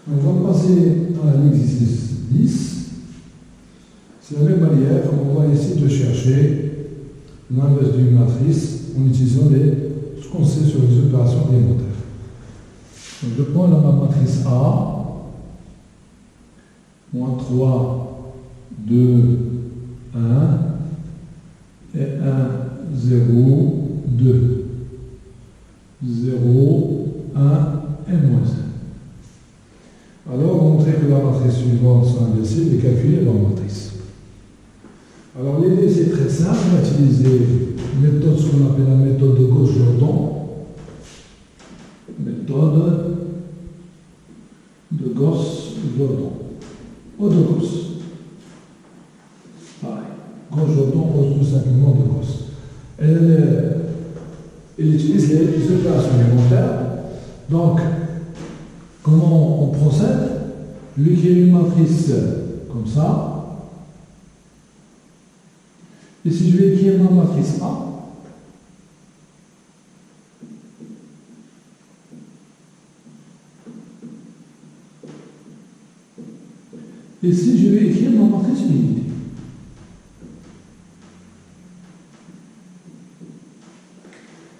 On va passer à l'exercice 10. C'est la même manière, on va essayer de chercher l'inverse d'une matrice en utilisant ce qu'on sait sur les opérations élémentaires. Donc je prends la matrice A, moins 3, 2, 1, et 1, 0, 2, 0, 1 et moins 1. Alors, montrer que la matrice suivante soit indécisive et calculer la matrice. Alors, l'idée, c'est très simple. On va utiliser une méthode, ce qu'on appelle la méthode de Gauss-Jordan. Méthode de Gauss-Jordan. Ou de Gauss. Pareil. Gauss-Jordan, ou tout simplement de Gauss. Elle utilise les opérations élémentaires. Donc, comment on procède? Je vais créer une matrice comme ça. Et si je vais écrire ma matrice A, et si je vais écrire ma matrice unité.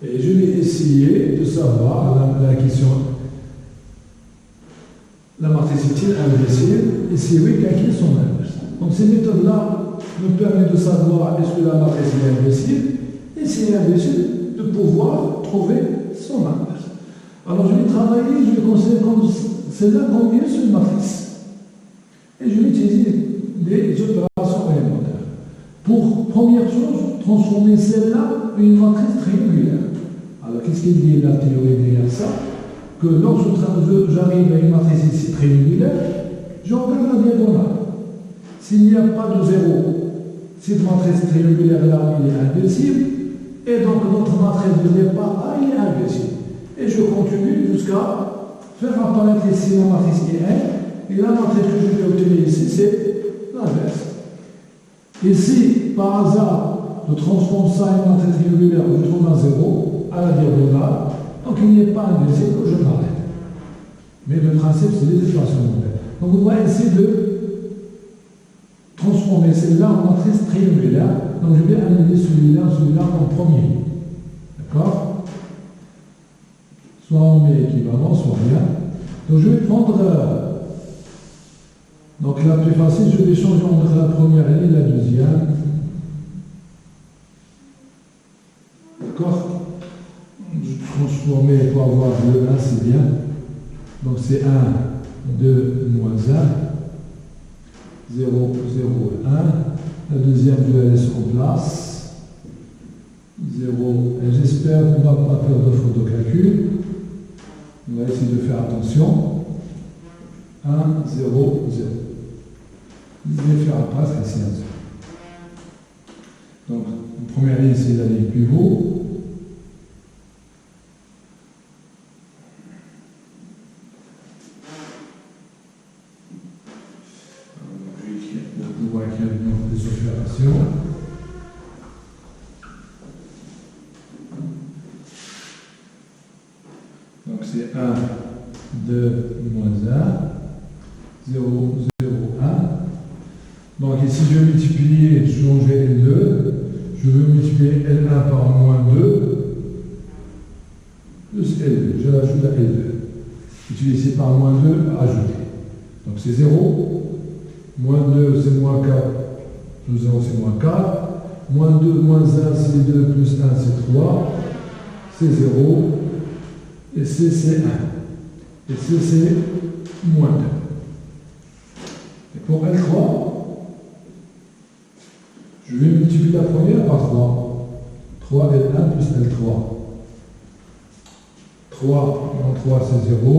Et je vais essayer de savoir la question. La matrice est-il indécisive? Et si oui, calculer son inverse. Donc ces méthodes-là nous permettent de savoir est-ce que la matrice est indécisive, et si elle est indécisive, de pouvoir trouver son inverse. Alors je vais travailler, je vais considérer comme celle-là comme une seule matrice. Et je vais utiliser des opérations élémentaires. Pour première chose, transformer celle-là en une matrice triangulaire. Alors qu'est-ce qu'il dit la théorie derrière ça? Que lorsque j'arrive à une matrice ici triangulaire, je regarde la diagonale. S'il n'y a pas de zéro, cette matrice triangulaire-là, elle est indécisive, et donc notre matrice de départ A, elle est indécisive. Et je continue jusqu'à faire apparaître ici la matrice qui est 1, et la matrice que je vais obtenir ici, c'est l'inverse. Et si, par hasard, je transforme ça en une matrice triangulaire où je trouve un zéro à la diagonale, donc il n'y a pas indécisif, je m'arrête. Mais le principe, c'est les équations élémentaires. Donc on va essayer de transformer celle-là en matrice triangulaire. Donc je vais annuler celui-là en premier. D'accord? Soit on met équivalent, soit rien. Donc je vais prendre. Donc la plus facile, je vais changer entre la première et la deuxième. D'accord? Transformer pour avoir le 1, c'est bien. Donc c'est 1, 2, moins 1. 0, 0, 1. La deuxième, je la laisse en place. 0. Et j'espère qu'on ne va pas faire de faute de calcul. On va essayer de faire attention. 1, 0, 0. Je vais faire après, c'est 1, 0. Donc, la première ligne, c'est la ligne pivot. Des opérations. Donc c'est 1, 2, moins 1, 0, 0, 1. Donc ici je vais multiplier, changer L2, je veux multiplier L1 par moins 2, plus L2, je l'ajoute à L2. Utiliser par moins 2, ajouter. Donc c'est 0. Moins 2, c'est moins 4. Plus 0, c'est moins 4. Moins 2, moins 1, c'est 2. Plus 1, c'est 3. C'est 0. Et C, c'est 1. Et C, c'est moins 2. Et pour L3, je vais multiplier la première par 3. 3 L1 plus L3. 3 moins 3, c'est 0.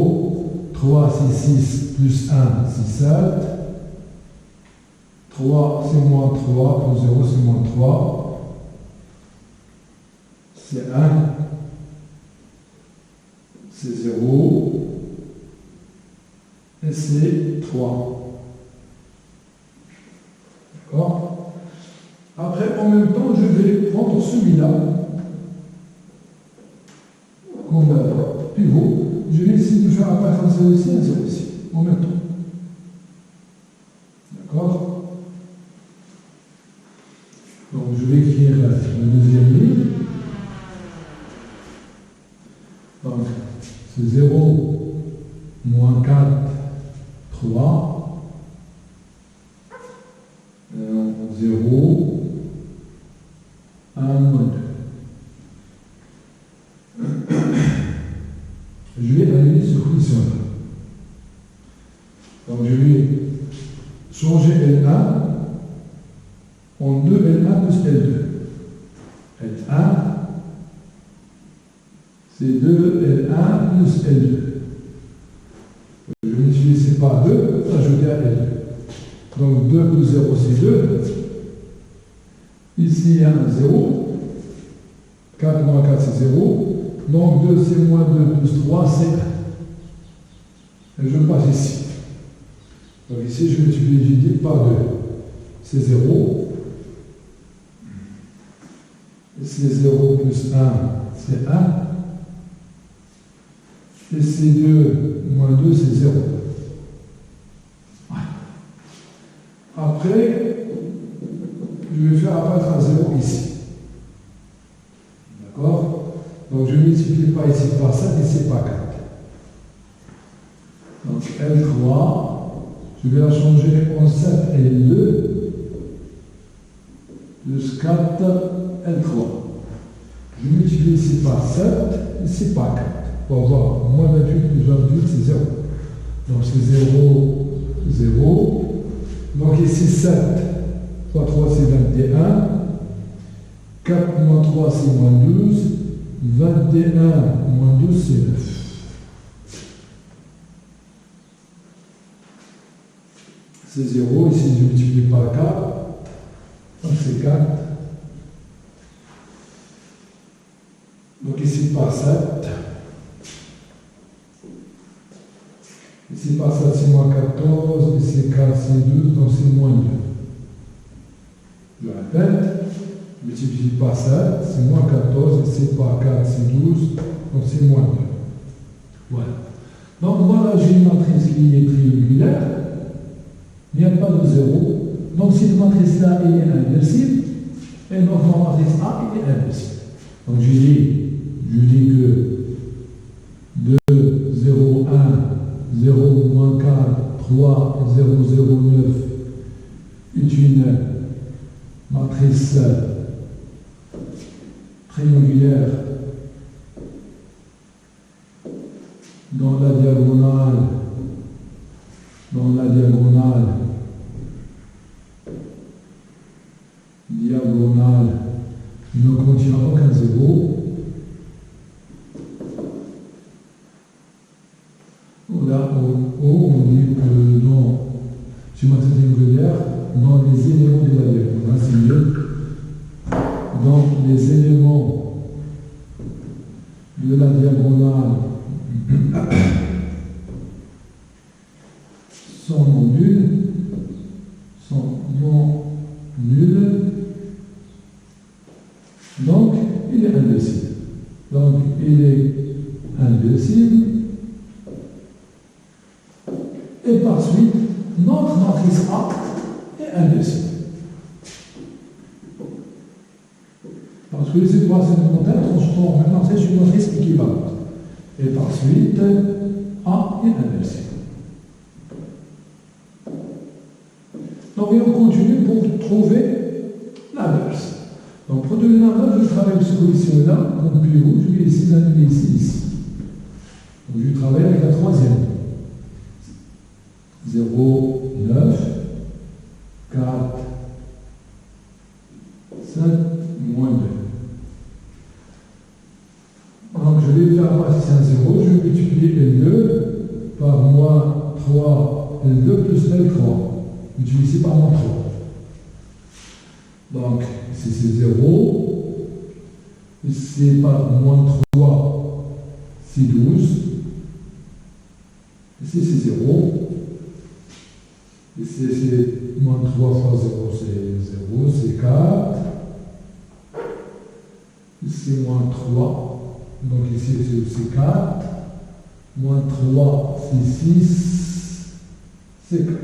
3, c'est 6. Plus 1, c'est 7. 3, c'est moins 3, plus 0, c'est moins 3. C'est 1. C'est 0. Et c'est 3. D'accord? Après, en même temps, je vais prendre celui-là comme pivot. Je vais essayer de faire apparaître un 0 ici, un 0 ici. en même temps. D'accord? Donc je vais écrire la deuxième ligne. Donc c'est 0, moins 4, 3. 0, 1, moins 2. Je vais annuler ce coefficient-là. Donc je vais changer L1 en 2L1 plus L2. L1, c'est 2L1 plus L2. Je vais multiplier par 2, ajouter à L2. Donc 2 plus 0, c'est 2. Ici, il y a un 0. 4 moins 4, c'est 0. Donc 2, c'est moins 2 plus 3, c'est 1. Et je passe ici. Donc ici, je multiplie par 2. C'est 0. C'est 0 plus 1, c'est 1. Et c'est 2 moins 2, c'est 0. Après, je vais faire apparaître un 0 ici. D'accord? Donc je multiplie pas ici par 7, ici par 4. Donc L3, je vais la changer en 7 L2 plus 4 L3. Je multiplie ici par 7, ici par 4. Pour avoir moins 28 plus 28, c'est 0. Donc c'est 0, 0. Donc ici 7 fois 3 c'est 21. 4 moins 3 c'est moins 12. 21 moins 12 c'est 9. C'est 0. Ici je multiplie par 4. Donc c'est 4. Donc ici par 7. Ici par 7 c'est moins 14. Ici 4 c'est 12. Donc c'est moins 2. Je répète. Je multiplie par 7. C'est moins 14. Ici par 4 c'est 12. Donc c'est moins 2. Voilà. Donc voilà, j'ai une matrice qui est triangulaire. Il n'y a pas de 0. Donc cette matrice-là, elle est inversible. Et donc ma matrice A, elle est inversible. Donc je dis que 2, 0, 1, 0, moins 4, 3, 0, 0, 9 est une matrice triangulaire dans la diagonale ne contient aucun 0. Là, en haut, on dit que dans une matrice triangulaire, dans les éléments de la diagonale, c'est mieux. Dans les éléments de la diagonale sont non nuls, donc il est inversible. Donc il est inversible. Et par suite, notre matrice A est inversible. Parce que les équations élémentaires transforment maintenant c'est une matrice équivalente. Et par suite, A est inversible. Donc on continue pour trouver l'inverse. Donc pour trouver l'inverse, je travaille sur ce coefficient-là, comme pivot, je vais ici l'annuler ici. Donc je travaille avec la troisième. 0, 9, 4, 7, moins 2. Donc je vais faire passer un 0, je vais multiplier L2 par moins 3, L2 plus L3. Multiplié par moins 3. Donc ici c'est 0, ici par moins 3, c'est 12, ici c'est 0. Ici, c'est moins 3 fois 0, c'est 0, c'est 4. Ici, moins 3. Donc ici, c'est 4. Moins 3, c'est 6. c'est 4.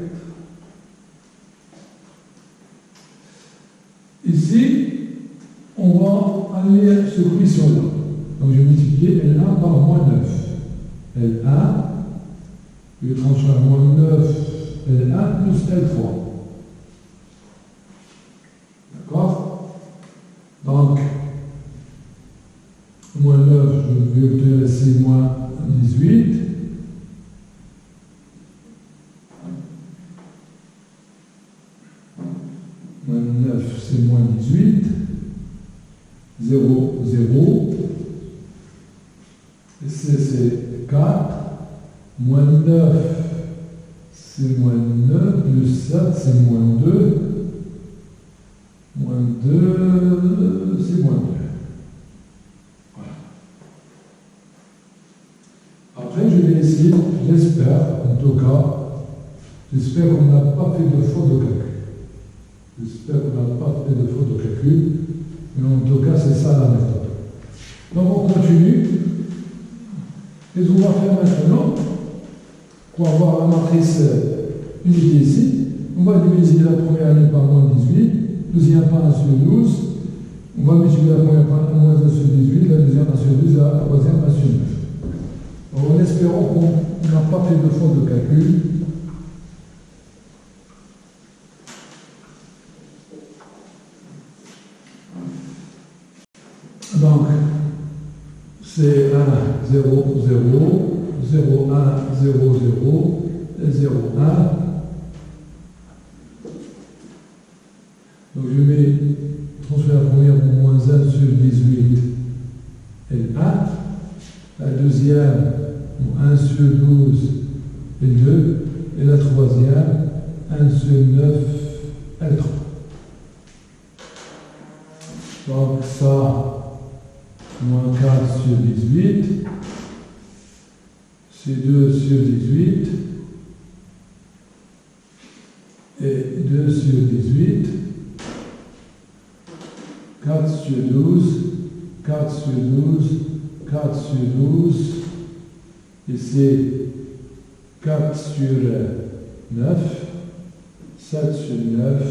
Ici, on va aller à ce coefficient-là. Donc je vais multiplier L1 par moins 9. L1, je vais transformer moins 9, L1 plus L3. D'accord? Donc, moins 9, je vais obtenir ici moins 18. Moins 9, c'est moins 18. 0, 0. Ici, c'est 4. Moins 9, c'est moins 9. Plus 7, c'est moins 2. Moins 2, c'est moins 2. Voilà. Après, je vais essayer, j'espère, en tout cas, j'espère qu'on n'a pas fait de faute de calcul. J'espère qu'on n'a pas fait de faute de calcul. Mais en tout cas, c'est ça la méthode. Donc, on continue. Et ce qu'on va faire maintenant, pour avoir la matrice unité ici, on va diviser la première ligne par moins 18, deuxième par 1 sur 12, on va multiplier la première par moins 1 sur 18, la deuxième 1 sur 12, la troisième 1 sur 9. Donc, en espérant qu'on n'a pas fait de faute de calcul, donc, c'est 1, 0, 0, 0, 1, 0, 0, et 0, 1. Donc, je vais transférer la première pour moins 1 sur 18, L1. La deuxième, 1 sur 12, L2. Et la troisième, 1 sur 9, L3. Donc, ça, moins 4 sur 18, c'est 2 sur 18, et 2 sur 18, 4 sur 12, 4 sur 12, 4 sur 12, ici 4 sur 9, 7 sur 9,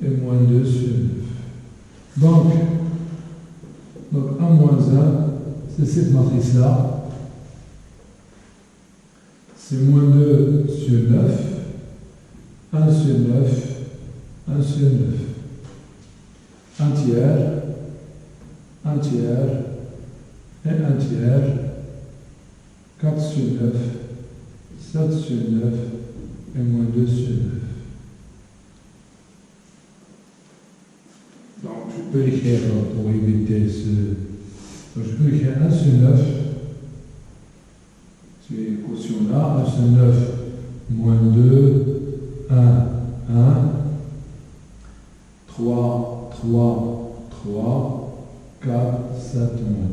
et moins 2 sur 9. Donc 1 moins 1, c'est cette matrice-là. C'est moins 2 sur 9, 1 sur 9, 1 sur 9. Un tiers, un tiers, et un tiers, 4 sur 9, 7 sur 9, et moins 2 sur 9. Donc, je peux écrire pour éviter ce. Donc, je peux écrire 1 sur 9. Ces quotients-là, 1 sur 9, moins 2, 1, 1, 3, 3, 3, 4, 7, moins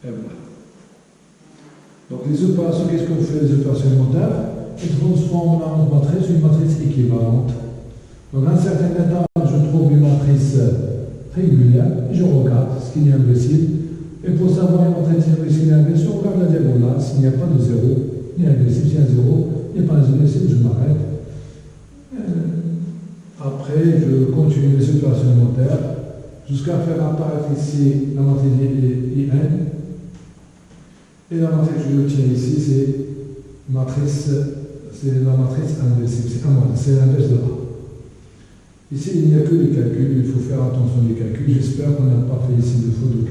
2. Et voilà. Donc, les opérations, qu'est-ce qu'on fait les opérations élémentaires? Elles transforment la matrice en une matrice équivalente. Donc, à un certain état, je trouve une matrice régulière, et je regarde ce qu'il y a imbécile. Et pour savoir une matrice régulière, imbécile, on regarde la diagonale. S'il n'y a pas de 0, ni imbécile, s'il y a 0, il n'y a pas d'imbécile, je m'arrête. Après, je continue les opérations élémentaires jusqu'à faire apparaître ici la matrice IN. Et la matrice que je tiens ici, c'est la matrice inversible, c'est l'inverse de A. Ici, il n'y a que des calculs, il faut faire attention des calculs. J'espère qu'on n'a pas fait ici de faute de calcul.